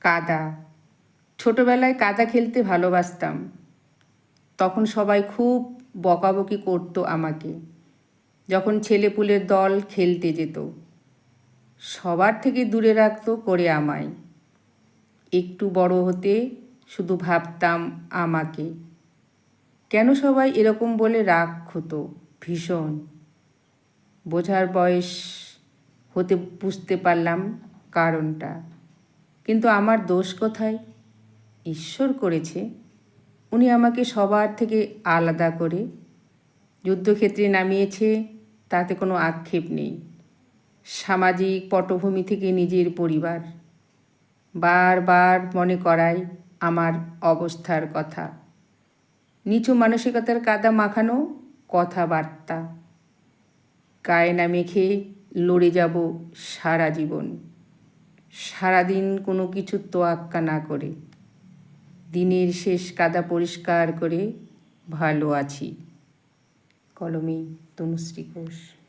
কাদা। ছোটবেলায় কাদা খেলতে ভালোবাসতাম। তখন সবাই খুব বকাবকি করতো আমাকে, যখন ছেলেপুলের দল খেলতে যেত। সবার থেকে দূরে রাখতো করে আমায়। একটু বড় হতে শুধু ভাবতাম আমাকে, কেন সবাই এরকম বলে রাগ হতো ভীষণ। বোঝার বয়স হতে বুঝতে পারলাম কারণটা। কিন্তু আমার দোষ কোথায়? ঈশ্বর করেছে, উনি আমাকে সবার থেকে আলাদা করে যুদ্ধক্ষেত্রে নামিয়েছে, তাতে কোনো আক্ষেপ নেই। সামাজিক পটভূমি থেকে নিজের পরিবার বারবার মনে করায় আমার অবস্থার কথা। নিচু মানসিকতার কাদা মাখানো কথাবার্তা গায়ে না মেখে লড়ে যাব সারা জীবন। সারাদিন কোনো কিছু তোয়াক্কা না করে দিনের শেষ কাদা পরিষ্কার করে ভালো আছি। কলমে তনুশ্রী ঘোষ।